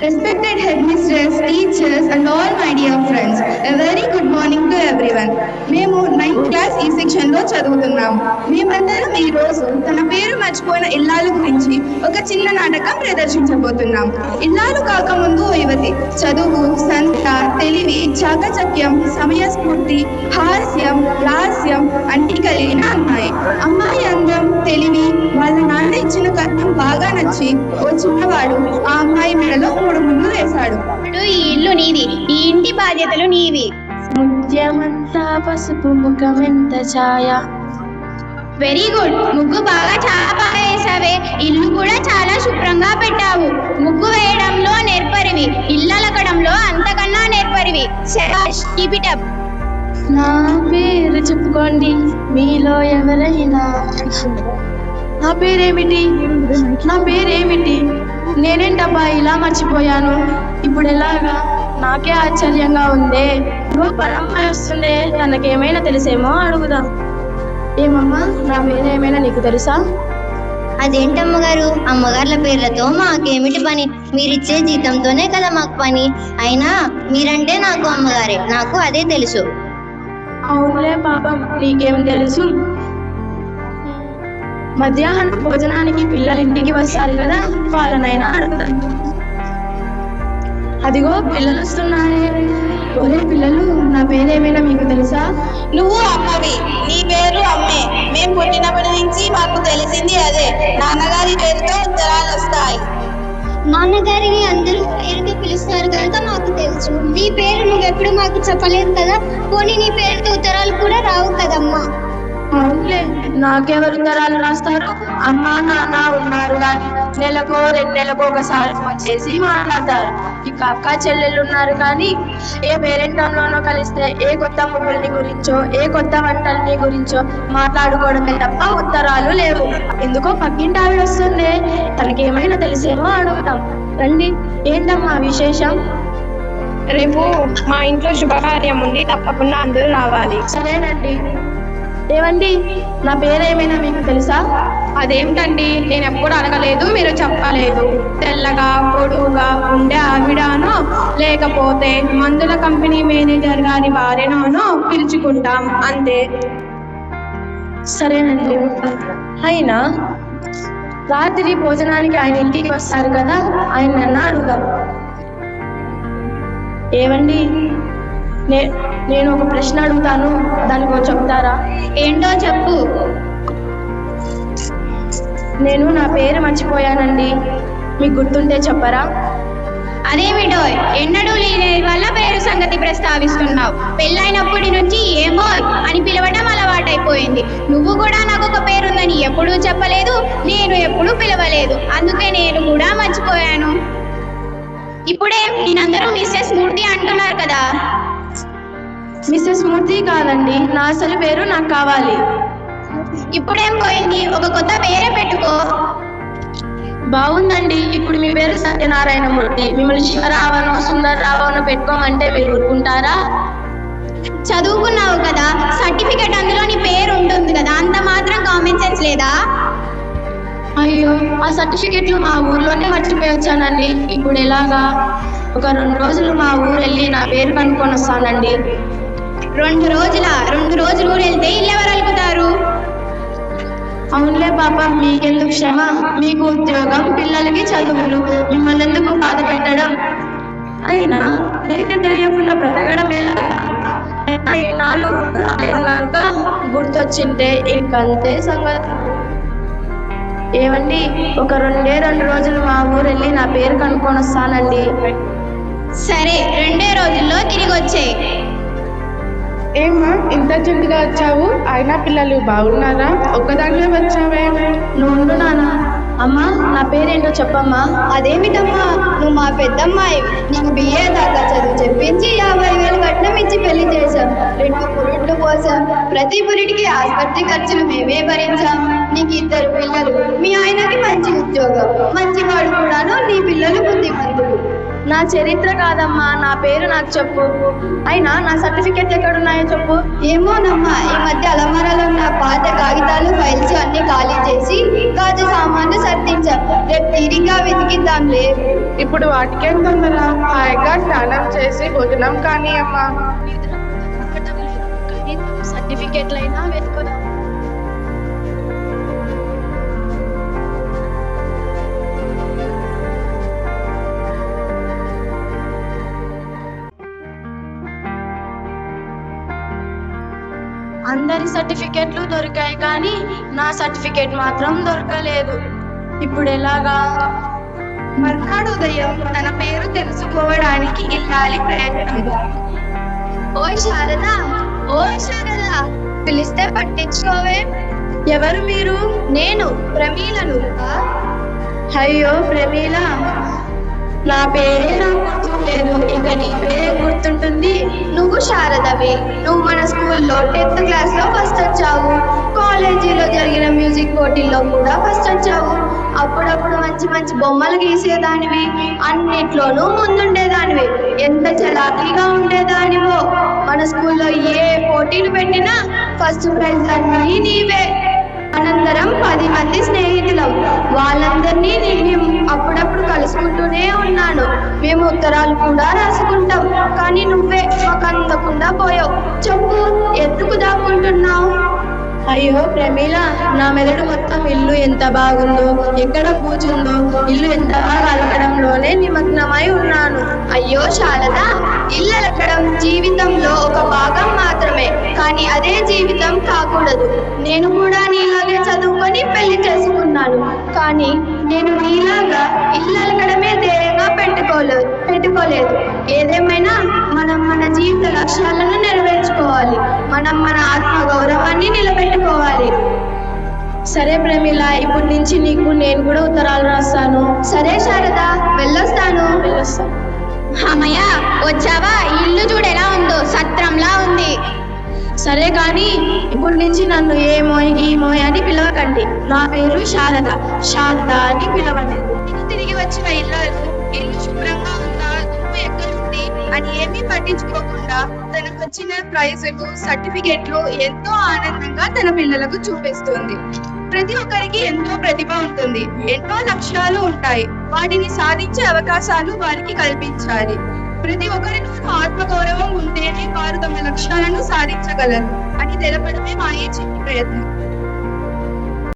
Respected headmistress, teachers and all my dear friends, a very good morning to everyone. మేము 9th class ఈ సెక్షన్లో చదువుతున్నాము. మేమందరం ఈ రోజు తన పేరు మర్చిపోయిన ఇల్లాలు గురించి ఒక చిన్న నాటకం ప్రదర్శించబోతున్నాం. ఇల్లాలు కాకముందు ఓ యువతి చదువు, సంత, తెలివి, చాకచక్యం, సమయస్ఫూర్తి, హాస్యం, లాస్యం అన్ని కలిగిన అమ్మాయి. అమ్మాయి అందం, తెలివి, వాళ్ళ నాన్న ఇచ్చిన కట్నం బాగా నచ్చి ఓ చిన్నవాడు ఆ అమ్మాయి మెడలో 3 ముళ్ళు వేశాడు. ఈ ఇల్లు నీది, ఈ ఇంటి బాధ్యతలు నీవి. ముత్యమంతా పసుపు ముఖమెంత ఛాయ. Very good. ముగ్గు బాగా చాలా బాగా వేసావే. ఇల్లు కూడా చాలా శుభ్రంగా పెట్టావు. ముగ్గు వేయడంలో నేర్పరివి, ఇల్లు అలకడంలో అంతకన్నా నేర్పరివి. శభాష్, కీప్ ఇట్ అప్. నా పేరు చెప్పుకోండి మీలో ఎవరైనా. నా పేరేమిటి? నేనేంటబ్బా ఇలా మర్చిపోయాను. ఇప్పుడు ఎలాగా? నాకే ఆశ్చర్యంగా ఉందే. పరమ్మాయి వస్తుందే, తనకేమైనా తెలిసేమో అడుగుదాం. ఏమమ్మా, నా పేరేమైనా నీకు తెలుసా? అదేంటమ్మగారు, అమ్మగారుల పేర్లతో మాకేమిటి పని? మీరిచ్చే జీతంతోనే కదా మాకు పని. అయినా మీరంటే నాకు అమ్మగారే, నాకు అదే తెలుసు. అవునులే పాపం, నీకేం తెలుసు? మధ్యాహ్నం భోజనానికి పిల్లలు ఇంటికి వస్తారు కదా, వాళ్ళనైనా అడుగుతాను. అదిగో పిల్లలు వస్తున్నారే. ఒరే పిల్లలు, నా పేరేమైనా మీకు తెలుసా? నువ్వు అమ్మవి, నీ పేరు అమ్మే. మేము పుట్టినప్పటి నుంచి మాకు తెలిసింది అదే. నాన్నగారి పేరుతో ఉత్తరాలు వస్తాయి. నాన్నగారిని అందరూ పేరుతో పిలుస్తారు కనుక మాకు తెలుసు. నీ పేరు నువ్వెప్పుడు మాకు చెప్పలేదు కదా, పోనీ నీ పేరుతో ఉత్తరాలు కూడా రావు కదమ్మా. అవునులే, నాకెవరు ఉత్తరాలు రాస్తారు? అమ్మా నాన్న ఉన్నారు కానీ నెలకో 2 నెలలకు ఒకసారి వచ్చేసి మాట్లాడతారు. ఇక అక్క చెల్లెళ్ళు ఉన్నారు కానీ ఏ పేరెంటంలోనో కలిస్తే ఏ కొత్త ముగ్గుల్ని గురించో, ఏ కొత్త వంటల్ని గురించో మాట్లాడుకోవడమే తప్ప ఉత్తరాలు లేవు. ఎందుకో పక్కింటి ఆవిడ వస్తుంది, తనకేమైనా తెలిసేమో అడుగుతాం. రండి, ఏంటమ్మా విశేషం? రేపు మా ఇంట్లో శుభకార్యం ఉంది, తప్పకుండా అందరూ రావాలి. సరేనండి. ఏమండి, నా పేరేమైనా మీకు తెలుసా? అదేమిటండి, నేను ఎప్పుడు అడగలేదు, మీరు చెప్పలేదు. తెల్లగా పొడుగుగా ఉండే ఆవిడనో లేకపోతే మందుల కంపెనీ మేనేజర్ గారి భార్యనోనో పిలుచుకుంటాం, అంతే. సరేనండి. అయినా రాత్రి భోజనానికి ఆయన ఇంటికి వస్తారు కదా, ఆయన అడుగుదాం. ఏమండి, నేను ఒక ప్రశ్న అడుగుతాను, దానికి చెప్తారా? ఏంటో చెప్పు. నేను నా పేరు మర్చిపోయానండి, మీకు గుర్తుంటే చెప్పరా? అదేమిటో, ఎన్నడూ లేని వల్ల పేరు సంగతి ప్రస్తావిస్తున్నావు. పెళ్ళైనప్పటి నుంచి ఏమో అని పిలవడం అలవాటైపోయింది. నువ్వు కూడా నాకు ఒక పేరుందని ఎప్పుడూ చెప్పలేదు, నేను ఎప్పుడూ పిలవలేదు. అందుకే నేను కూడా మర్చిపోయాను. ఇప్పుడే నేనందరూ మిస్సెస్ మూర్తి అంటున్నారు కదా. మిస్సెస్ మూర్తి కాదండి, నా అసలు పేరు నాకు కావాలి. ఇప్పుడేం పోయింది, ఒక కొత్త పేరే పెట్టుకో. బాగుందండి. ఇప్పుడు మీ పేరు సత్యనారాయణ మూర్తి. మిమ్మల్ని శివరావనో సుందరరావనో పెట్టుకోమంటే మీరు ఊరుకుంటారా? చదువుకున్నావు కదా, సర్టిఫికెట్ అందులో నీ పేరు ఉంటుంది కదా, అంత మాత్రం కామన్ సెన్స్ లేదా? అయ్యో, ఆ సర్టిఫికెట్లు మా ఊర్లోనే మర్చిపోయి వచ్చానండి. ఇప్పుడు ఎలాగా? ఒక 2 రోజులు మా ఊరు వెళ్ళి నా పేరు కనుక్కొని వస్తానండి. 2 రోజులు ఊరు వెళ్తే ఇల్లు ఎవరు అలుకుతారు? అవునులే పాప, మీకెందుకు శ్రమ? మీకు ఉద్యోగం, పిల్లలకి చదువులు, మిమ్మల్ని ఎందుకు బాధ పెట్టడం? అయినా తెలియకుండా బ్రతకడం కనుక గుర్తొచ్చింటే ఇంకంతే సంగతి. ఏమండి, ఒక 2 రోజులు మా ఊరు వెళ్ళి నా పేరు కనుక్కొని వస్తానండి. సరే, 2 రోజుల్లో తిరిగి వచ్చే. ఏమ్మా, ఇంత జల్దిగా వచ్చావు? అయినా పిల్లలు బాగున్నారా? ఒక్కదానివే వచ్చావే? నువ్వు నాన్న. అమ్మా, నా పేరేంటో చెప్పమ్మా. అదేమిటమ్మా, నువ్వు మా పెద్దమ్మాయి. నీకు BA దాకా చదువు చెప్పించి 50,000 కట్నం ఇచ్చి పెళ్లి చేశాం. 2 పురుట్లు పోసాం. ప్రతి పురిటికి ఆసుపత్రి ఖర్చులు మేమే భరించాం. నీకు 2 పిల్లలు, మీ ఆయనకి మంచి ఉద్యోగం, మంచి వాడు కూడాను. నీ పిల్లలు బుద్ధిమంతులు. నా చరిత్ర కాదమ్మా, నా పేరు నాకు చెప్పు. అయినా నా సర్టిఫికెట్ ఎక్కడున్నాయో చెప్పు. ఏమోనమ్మా, ఈ మధ్య అలమారాలో ఉన్న పాత కాగితాలు ఫైల్స్ అన్ని ఖాళీ చేసి గాజు సామాన్లు సర్దించాం. రేపు తీరిగ్గా వెతికిద్దాంలే. ఇప్పుడు వాటికేం తొందర, హాయిగా స్నానం చేసి భోజనం కానీ అమ్మా. సర్టిఫికెట్లైనా వెతుకుదాం. అందరి సర్టిఫికెట్లు దొరికాయి కానీ నా సర్టిఫికెట్ మాత్రం దొరకలేదు. ఇప్పుడు ఎలాగా? మర్నాడు ఉదయం తన పేరు తెలుసుకోవడానికి ఇల్లాలి ప్రయత్నం. ఓయ్ శారద, ఓయ్ శారద, పిలిస్తే పట్టించుకోవే. ఎవరు మీరు? నేను ప్రమీలను. అయ్యో ప్రమీల, నా పేరే నాకు గుర్తులేదు, ఇక నీ పేరే గుర్తుంటుంది. నువ్వు శారదవి. నువ్వు మన స్కూల్లో 10th క్లాస్లో ఫస్ట్ వచ్చావు. కాలేజీలో జరిగిన మ్యూజిక్ పోటీల్లో కూడా ఫస్ట్ వచ్చావు. అప్పుడప్పుడు మంచి మంచి బొమ్మలు గీసేదానివి, అన్నిట్లోనూ ముందుండేదానివి. ఎంత చలాకీగా ఉండేదానివో. మన స్కూల్లో ఏ పోటీలు పెట్టినా ఫస్ట్ ప్రైజ్ అన్నీ నీవే. అనంతరం 10 మంది స్నేహితులం. వాళ్ళందరినీ నేను అప్పుడప్పుడు కలుసుకుంటూనే ఉన్నాను. మేము ఉత్తరాలు కూడా రాసుకుంటాం. కానీ నువ్వే మాకు అందకుండా పోయావు. చెప్పు, ఎందుకు దాక్కుంటున్నావు? అయ్యో ప్రమీల, నా మెదడు మొత్తం ఇల్లు ఎంత బాగుందో, ఎక్కడ కూర్చుందో, ఇల్లు ఎంత బాగా అలకడంలోనే నిమగ్నమై ఉన్నాను. అయ్యో శారద, ఇల్లు అలకడం జీవితంలో ఒక భాగం మాత్రమే, కానీ అదే జీవితం కాకూడదు. నేను కూడా నీలాగే చదువుకొని పెళ్లి చేసుకున్నాను. కానీ నేను నీలాగా ఇల్లు అలకడమే ధ్యేయంగా పెట్టుకోలేదు. ఏదేమైనా మనం మన జీవిత లక్ష్యాలను నెరవేర్చుకోవాలి. మనం మన ఆత్మ గౌరవాన్ని నిలబెట్టుకోవాలి. సరే ప్రమీల, ఇప్పటి నుంచి నీకు నేను కూడా ఉత్తరాలు రాస్తాను. సరే శారద, వెళ్ళొస్తాను. అమ్మయ్య, వచ్చావా? ఇల్లు చూడు ఎలా ఉందో, సత్రంలా ఉంది. సరే కానీ ఇప్పటి నుంచి నన్ను ఏమోయ్ గీమోయ్ అని పిలవకండి. నా పేరు శారద, శారద అని పిలవండి. తిరిగి వచ్చిన ఇల్లు శుభ్రంగా ఉందా, దుమ్ము ఎక్కడుంది అని ఏమీ పట్టించుకోకుండా తనకు వచ్చిన ప్రైజులు, సర్టిఫికెట్లు ఎంతో ఆనందంగా తన పిల్లలకు చూపిస్తుంది. ప్రతి ఒక్కరికి ఎంతో ప్రతిభ ఉంటుంది, ఎన్నో లక్ష్యాలు ఉంటాయి. వాటిని సాధించే అవకాశాలు వారికి కల్పించాలి. ప్రతి ఒక్కరిలోనూ ఆత్మగౌరవం ఉంటేనే వారు తమ లక్ష్యాలను సాధించగలరు అని తెలపడమే మా ఈ చిన్న ప్రయత్నం.